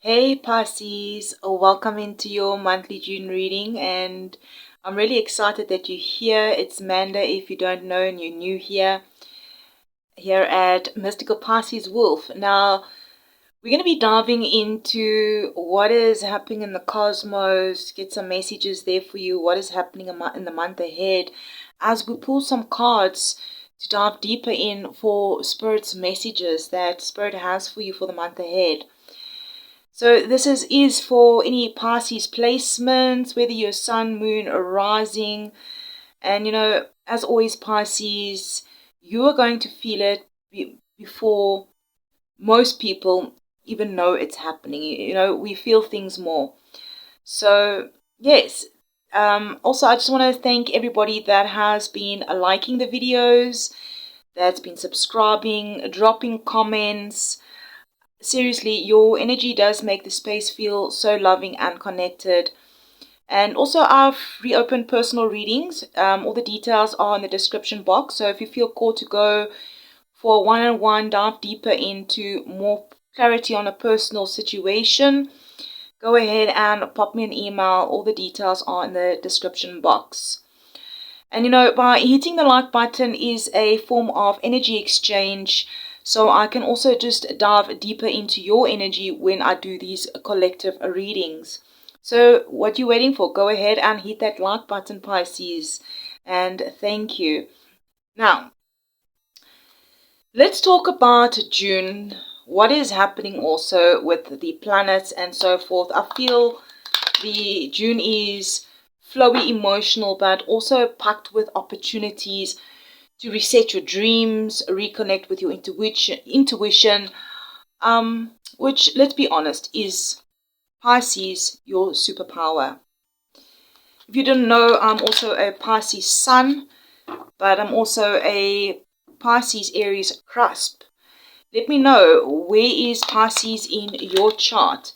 Hey Pisces, welcome into your monthly June reading, and I'm really excited that you're here. It's Manda if you don't know and you're new here at Mystical Pisces Wolf. Now, we're going to be diving into what is happening in the cosmos, get some messages there for you, what is happening in the month ahead, as we pull some cards to dive deeper in for Spirit's messages that Spirit has for you for the month ahead. So this is for any Pisces placements, whether you're sun, moon, or rising. And as always, Pisces, you are going to feel it before most people even know it's happening. We feel things more. So yes. Also, I just want to thank everybody that has been liking the videos, that's been subscribing, dropping comments. Seriously, your energy does make the space feel so loving and connected. And also, I've reopened personal readings. All the details are in the description box. So if you feel called to go for a one-on-one, dive deeper into more clarity on a personal situation, go ahead and pop me an email. All the details are in the description box. And by hitting the like button is a form of energy exchange. So I can also just dive deeper into your energy when I do these collective readings. So what you waiting for? Go ahead and hit that like button, Pisces. And thank you. Now, let's talk about June. What is happening also with the planets and so forth. I feel the June is flowy, emotional, but also packed with opportunities to reset your dreams, reconnect with your intuition, which, let's be honest, is Pisces, your superpower. If you don't know, I'm also a Pisces sun, but I'm also a Pisces Aries cusp. Let me know, where is Pisces in your chart?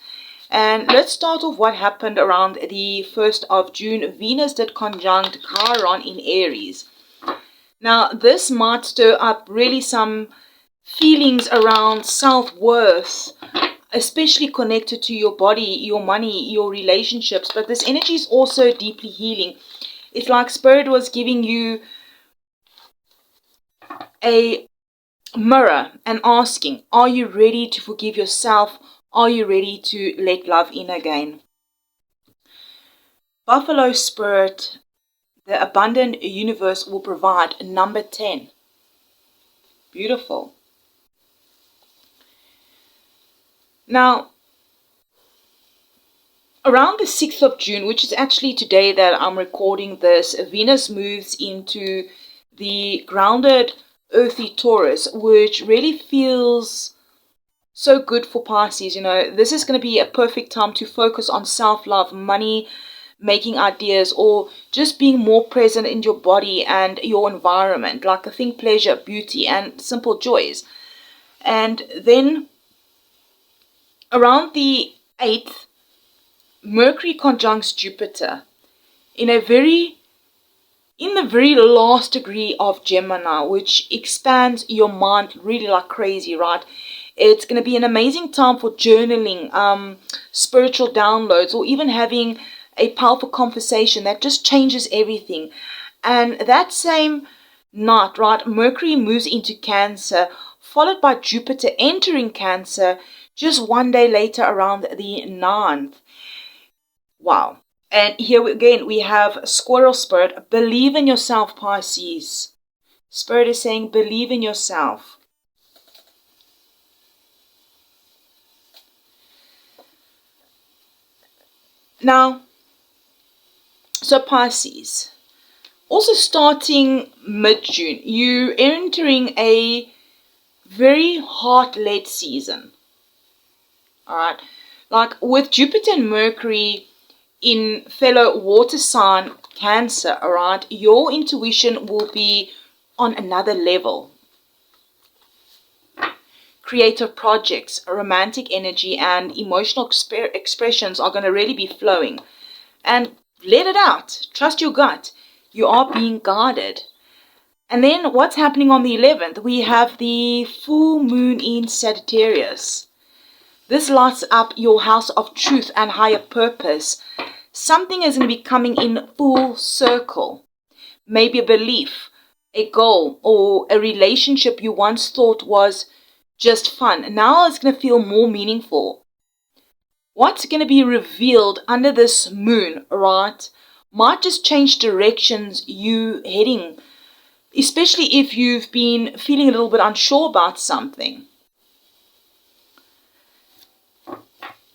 And let's start off what happened around the 1st of June. Venus did conjunct Chiron in Aries. Now, this might stir up really some feelings around self-worth, especially connected to your body, your money, your relationships. But this energy is also deeply healing. It's like Spirit was giving you a mirror and asking, are you ready to forgive yourself? Are you ready to let love in again? Buffalo Spirit, the abundant universe will provide. Number 10. Beautiful. Now, around the 6th of June, which is actually today that I'm recording this, Venus moves into the grounded earthy Taurus, which really feels so good for Pisces. This is going to be a perfect time to focus on self-love, money, making ideas, or just being more present in your body and your environment, like I think pleasure, beauty, and simple joys. And then around the 8th, Mercury conjuncts Jupiter in the very last degree of Gemini, which expands your mind really like crazy, right? It's going to be an amazing time for journaling, spiritual downloads, or even having a powerful conversation that just changes everything. And that same night, right, Mercury moves into Cancer, followed by Jupiter entering Cancer just one day later around the 9th. Wow. And here again, we have Squirrel Spirit. Believe in yourself, Pisces. Spirit is saying, believe in yourself. Now, so Pisces, also starting mid-June, you're entering a very heart-led season. All right. Like with Jupiter and Mercury in fellow water sign Cancer, all right, your intuition will be on another level. Creative projects, romantic energy, and emotional expressions are going to really be flowing. And let it out. Trust your gut. You are being guided. And then what's happening on the 11th? We have the full moon in Sagittarius. This lights up your house of truth and higher purpose. Something is going to be coming in full circle. Maybe a belief, a goal, or a relationship you once thought was just fun. Now it's going to feel more meaningful. What's going to be revealed under this moon, right, might just change directions you heading, especially if you've been feeling a little bit unsure about something.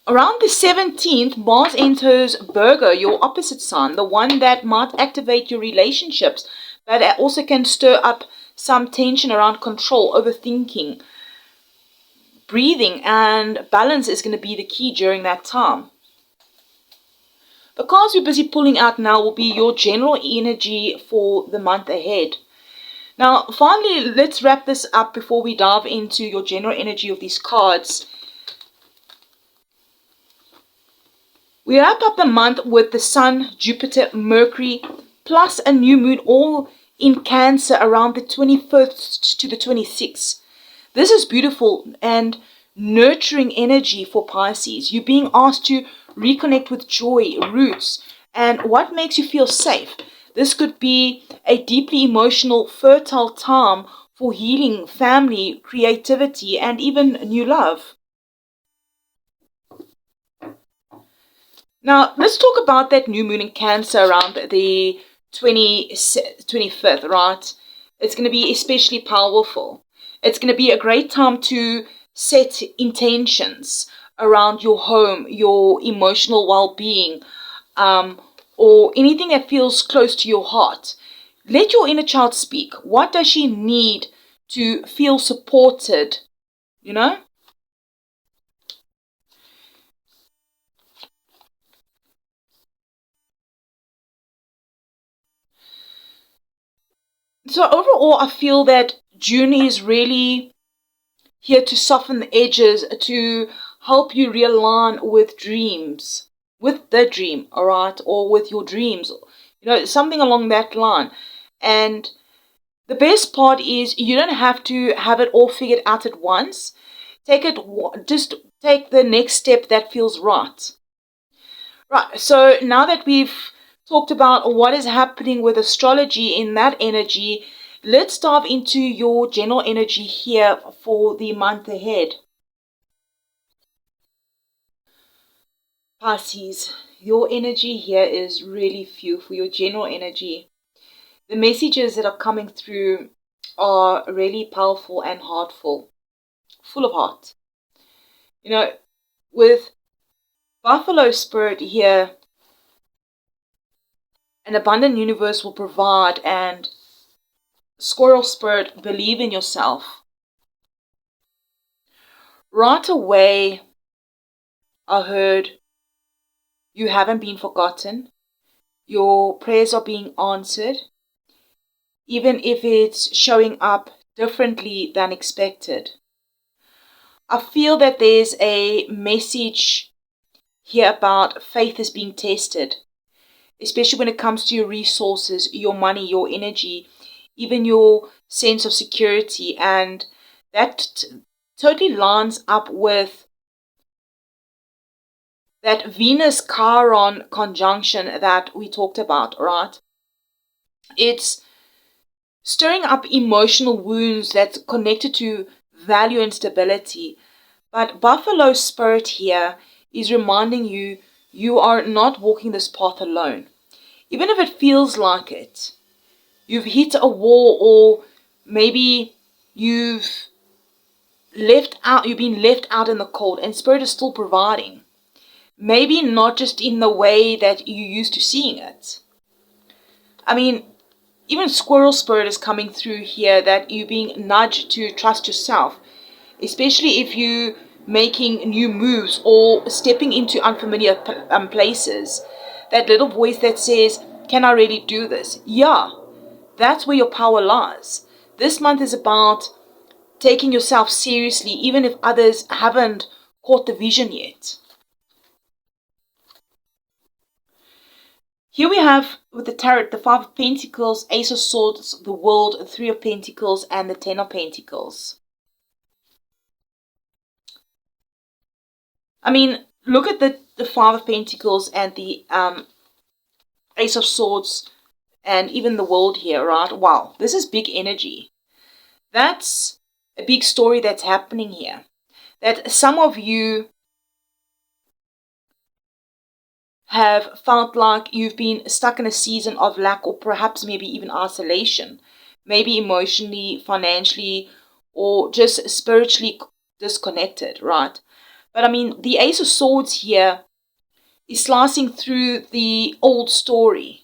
Around the 17th, Mars enters Virgo, your opposite sign, the one that might activate your relationships, but it also can stir up some tension around control, overthinking. Breathing and balance is going to be the key during that time. The cards we're busy pulling out now will be your general energy for the month ahead. Now, finally, let's wrap this up before we dive into your general energy of these cards. We wrap up the month with the Sun, Jupiter, Mercury, plus a new moon, all in Cancer around the 21st to the 26th. This is beautiful and nurturing energy for Pisces. You're being asked to reconnect with joy, roots, and what makes you feel safe. This could be a deeply emotional, fertile time for healing, family, creativity, and even new love. Now, let's talk about that new moon in Cancer around the 25th, right? It's going to be especially powerful. It's going to be a great time to set intentions around your home, your emotional well-being, or anything that feels close to your heart. Let your inner child speak. What does she need to feel supported, you know? So overall, I feel that June is really here to soften the edges, to help you realign with dreams, with the dream, all right, or with your dreams, something along that line. And the best part is you don't have to have it all figured out at once. Just take the next step that feels right. Right, so now that we've talked about what is happening with astrology in that energy, let's dive into your general energy here for the month ahead. Pisces, your energy here is really few for your general energy. The messages that are coming through are really powerful and heartful, full of heart. With Buffalo Spirit here, an abundant universe will provide, and Squirrel Spirit, believe in yourself. Right away, I heard you haven't been forgotten. Your prayers are being answered, even if it's showing up differently than expected. I feel that there's a message here about faith is being tested, especially when it comes to your resources, your money, your energy, even your sense of security. And that totally lines up with that Venus-Chiron conjunction that we talked about, right? It's stirring up emotional wounds that's connected to value and stability. But Buffalo Spirit here is reminding you you are not walking this path alone. Even if it feels like it, you've hit a wall, or maybe you've been left out in the cold, and Spirit is still providing. Maybe not just in the way that you used to seeing it. I mean, even Squirrel Spirit is coming through here, that you're being nudged to trust yourself, especially if you're making new moves or stepping into unfamiliar places. That little voice that says, can I really do this? Yeah, that's where your power lies. This month is about taking yourself seriously, even if others haven't caught the vision yet. Here we have, with the Tarot, the Five of Pentacles, Ace of Swords, the World, Three of Pentacles, and the Ten of Pentacles. I mean, look at the Five of Pentacles and the Ace of Swords and even the World here, right? Wow, this is big energy. That's a big story that's happening here. That some of you have felt like you've been stuck in a season of lack, or perhaps maybe even isolation, maybe emotionally, financially, or just spiritually disconnected, right? But I mean, the Ace of Swords here is slicing through the old story.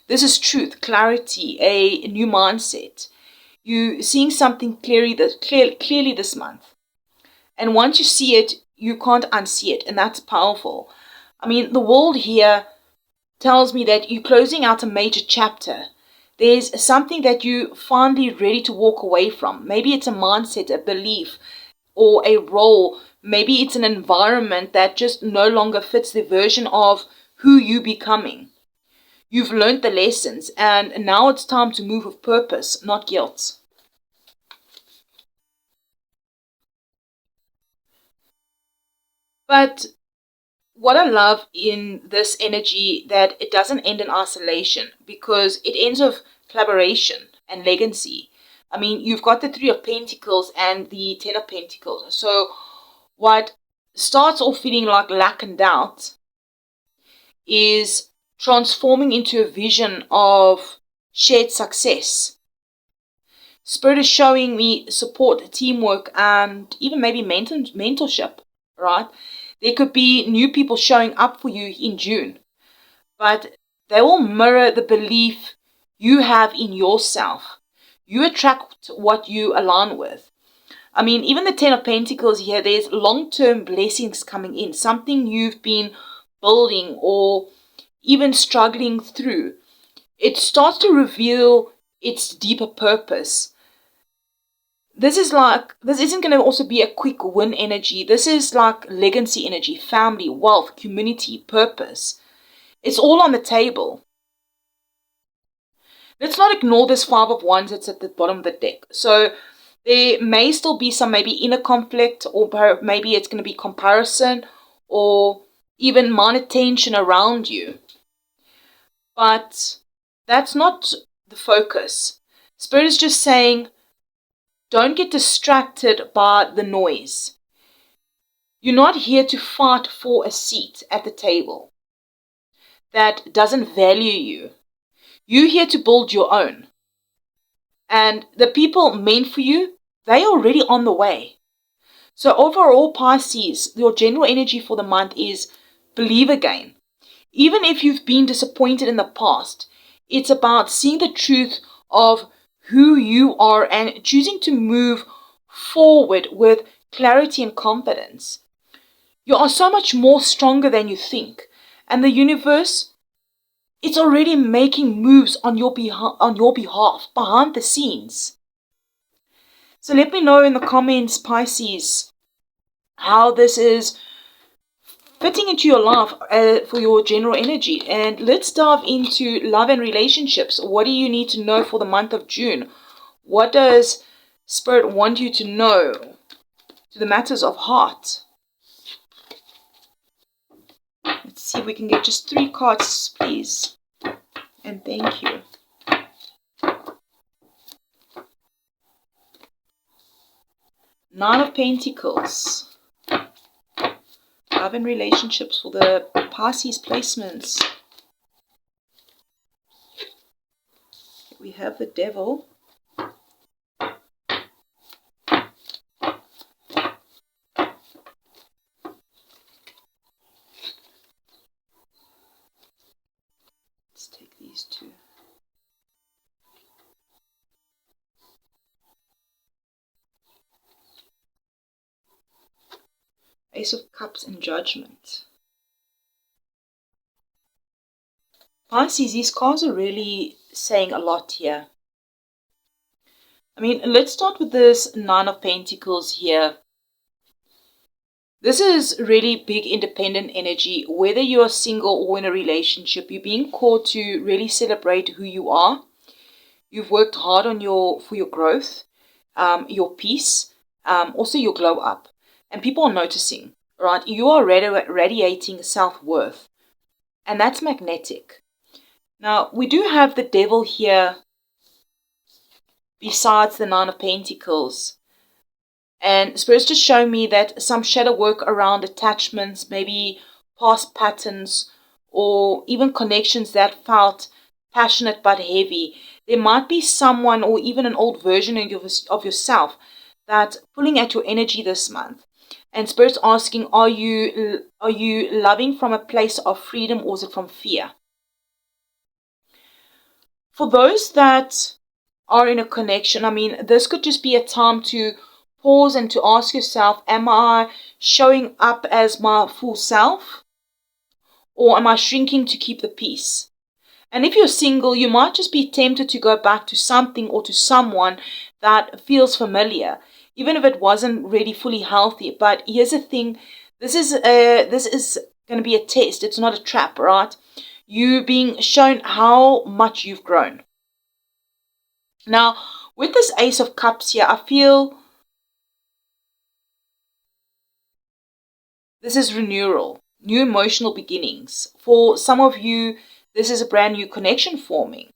This is truth, clarity, a new mindset. You seeing something clearly this month. And once you see it, you can't unsee it, and that's powerful. I mean, the world here tells me that you're closing out a major chapter. There's something that you're finally ready to walk away from. Maybe it's a mindset, a belief, or a role. Maybe it's an environment that just no longer fits the version of who you're becoming. You've learned the lessons, and now it's time to move with purpose, not guilt. But what I love in this energy, that it doesn't end in isolation, because it ends with collaboration and legacy. I mean, you've got the Three of Pentacles and the Ten of Pentacles. So what starts off feeling like lack and doubt is transforming into a vision of shared success. Spirit is showing me support, teamwork, and even maybe mentorship, right? There could be new people showing up for you in June, but they will mirror the belief you have in yourself. You attract what you align with. I mean, even the Ten of Pentacles here, there's long-term blessings coming in, something you've been building or even struggling through. It starts to reveal its deeper purpose. This isn't going to also be a quick win energy. This is like legacy energy, family, wealth, community, purpose. It's all on the table. Let's not ignore this Five of Wands that's at the bottom of the deck. So there may still be some maybe inner conflict, or maybe it's going to be comparison, or even minor tension around you. But that's not the focus. Spirit is just saying, don't get distracted by the noise. You're not here to fight for a seat at the table that doesn't value you. You're here to build your own. And the people meant for you, they're already on the way. So overall, Pisces, your general energy for the month is believe again. Even if you've been disappointed in the past, it's about seeing the truth of who you are and choosing to move forward with clarity and confidence. You are so much more stronger than you think. And the universe, it's already making moves on your behalf, behind the scenes. So let me know in the comments, Pisces, how this is fitting into your life for your general energy. And let's dive into love and relationships. What do you need to know for the month of June? What does Spirit want you to know to the matters of heart? Let's see if we can get just 3 cards, please. And thank you. Nine of Pentacles. Love and relationships for the Pisces placements. We have the Devil. Let's take these 2. Ace of Cups and Judgment. Pisces, these cards are really saying a lot here. I mean, let's start with this Nine of Pentacles here. This is really big independent energy. Whether you are single or in a relationship, you're being called to really celebrate who you are. You've worked hard on for your growth, your peace, also your glow up. And people are noticing. right? You are radiating self-worth, and that's magnetic. Now, we do have the devil here besides the Nine of Pentacles. And Spirit's just showing me that some shadow work around attachments, maybe past patterns, or even connections that felt passionate but heavy. There might be someone or even an old version of yourself that's pulling at your energy this month. And Spirit's asking, are you loving from a place of freedom, or is it from fear? For those that are in a connection, I mean, this could just be a time to pause and to ask yourself, am I showing up as my full self, or am I shrinking to keep the peace? And if you're single, you might just be tempted to go back to something or to someone that feels familiar, even if it wasn't really fully healthy. But here's the thing, this is going to be a test. It's not a trap, right? You being shown how much you've grown. Now, with this Ace of Cups here, I feel this is renewal, new emotional beginnings. For some of you, this is a brand new connection forming.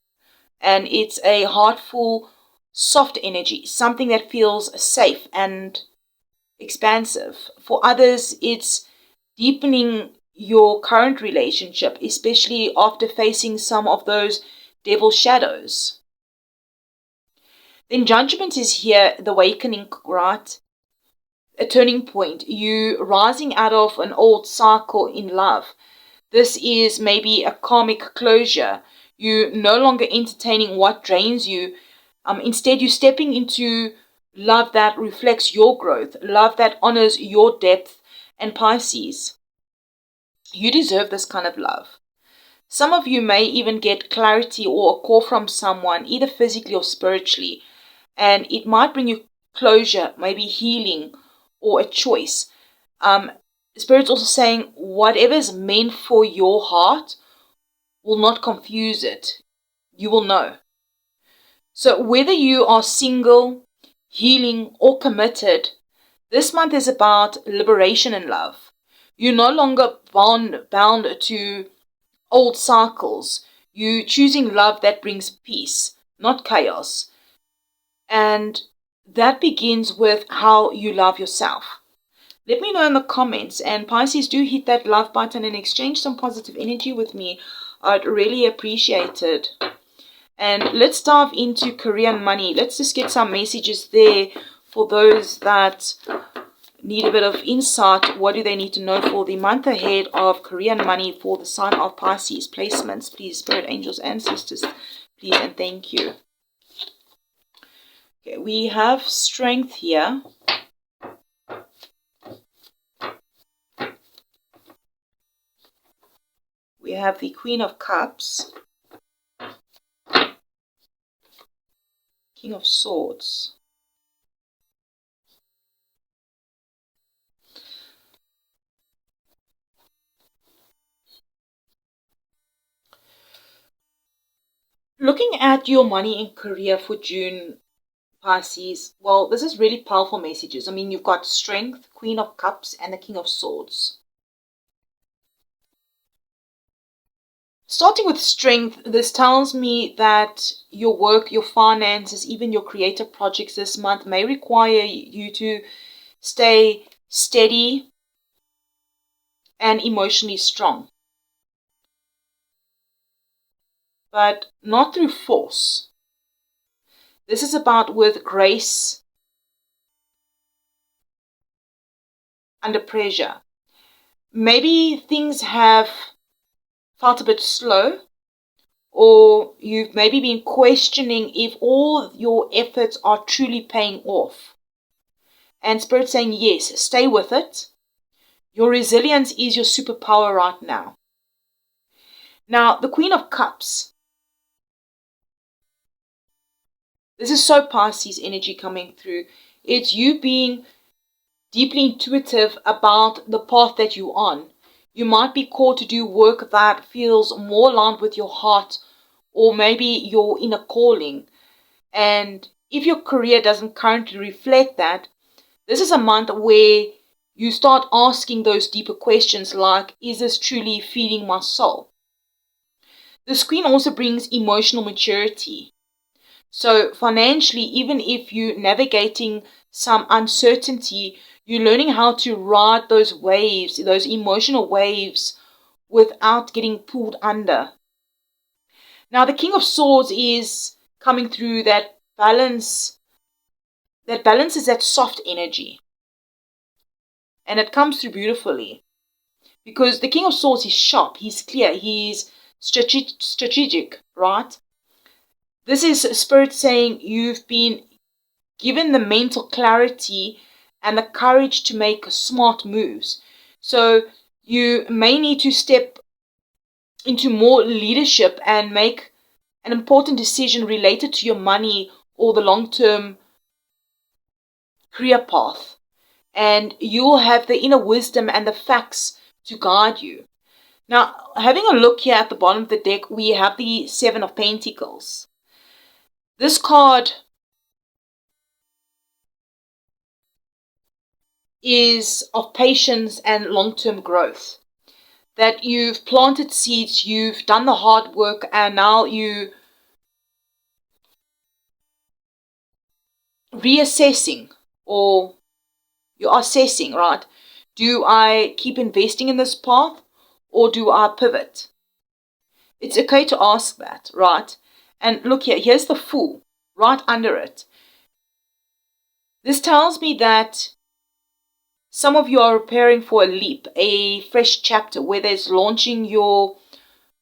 And it's a heartful, soft energy, something that feels safe and expansive. For others, it's deepening your current relationship, especially after facing some of those devil shadows. Then judgment is here, the awakening, right? A turning point, you rising out of an old cycle in love. This is maybe a karmic closure. You no longer entertaining what drains you. Instead, you're stepping into love that reflects your growth, love that honors your depth. And Pisces, you deserve this kind of love. Some of you may even get clarity or a call from someone, either physically or spiritually, and it might bring you closure, maybe healing, or a choice. Spirit's also saying whatever is meant for your heart will not confuse it. You will know. So whether you are single, healing, or committed, this month is about liberation and love. You're no longer bound to old cycles. You're choosing love that brings peace, not chaos. And that begins with how you love yourself. Let me know in the comments. And Pisces, do hit that love button and exchange some positive energy with me. I'd really appreciate it. And let's dive into career and money. Let's just get some messages there for those that need a bit of insight. What do they need to know for the month ahead of career and money for the sign of Pisces? Placements, please, spirit, angels, ancestors, please, and thank you. Okay, we have strength here. We have the Queen of Cups, King of Swords. Looking at your money and career for June, Pisces, well, this is really powerful messages. I mean, you've got strength, Queen of Cups, and the King of Swords. Starting with strength, this tells me that your work, your finances, even your creative projects this month may require you to stay steady and emotionally strong. But not through force. This is about with grace under pressure. Maybe things have felt a bit slow, or you've maybe been questioning if all your efforts are truly paying off. And Spirit saying, yes, stay with it. Your resilience is your superpower right now. Now, the Queen of Cups. This is so Pisces energy coming through. It's you being deeply intuitive about the path that you're on. You might be called to do work that feels more aligned with your heart, or maybe your inner calling. And if your career doesn't currently reflect that, this is a month where you start asking those deeper questions like, is this truly feeding my soul? This Queen also brings emotional maturity. So financially, even if you're navigating some uncertainty, you're learning how to ride those waves, those emotional waves, without getting pulled under. Now, the King of Swords is coming through that balance. That balances that soft energy. And it comes through beautifully. Because the King of Swords is sharp, he's clear, he's strategic, right? This is Spirit saying you've been given the mental clarity and the courage to make smart moves. So you may need to step into more leadership and make an important decision related to your money or the long-term career path. And you'll have the inner wisdom and the facts to guide you. Now, having a look here at the bottom of the deck, we have the Seven of Pentacles. This card is of patience and long-term growth. That you've planted seeds, you've done the hard work, and now you reassessing, or you're assessing, right? Do I keep investing in this path, or do I pivot? It's okay to ask that, right? And look here, here's the Fool, right under it. This tells me that some of you are preparing for a leap, a fresh chapter, whether it's launching your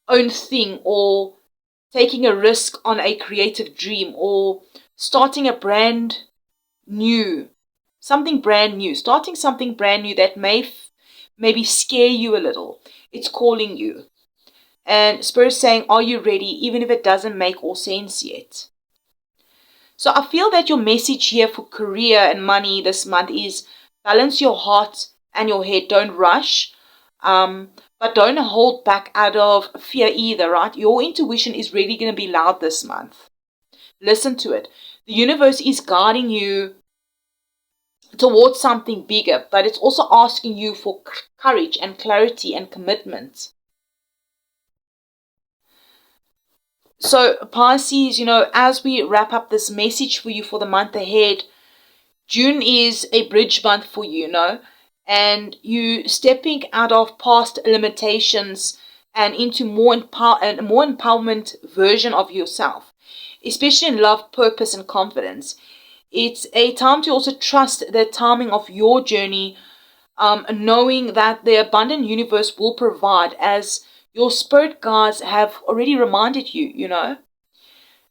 own thing or taking a risk on a creative dream or starting a brand new, starting something brand new that may maybe scare you a little. It's calling you. And Spirit's saying, are you ready, even if it doesn't make all sense yet? So I feel that your message here for career and money this month is balance your heart and your head. Don't rush, but don't hold back out of fear either, right? Your intuition is really going to be loud this month. Listen to it. The universe is guiding you towards something bigger, but it's also asking you for courage and clarity and commitment. So Pisces, as we wrap up this message for you for the month ahead, June is a bridge month for you, and you stepping out of past limitations and into more empowerment version of yourself, especially in love, purpose, and confidence. It's a time to also trust the timing of your journey, knowing that the abundant universe will provide, as your spirit guides have already reminded you,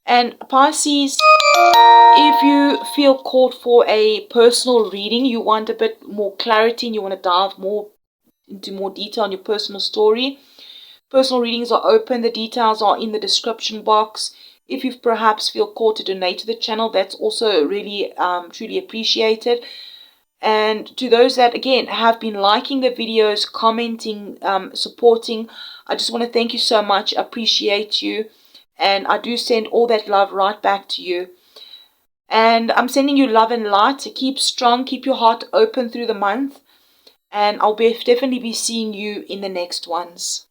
And Pisces, if you feel called for a personal reading, you want a bit more clarity and you want to dive into more detail on your personal story, personal readings are open. The details are in the description box. If you perhaps feel called to donate to the channel, that's also really truly appreciated. And to those that, again, have been liking the videos, commenting, supporting, I just want to thank you so much. I appreciate you. And I do send all that love right back to you. And I'm sending you love and light. Keep strong. Keep your heart open through the month. And I'll definitely be seeing you in the next ones.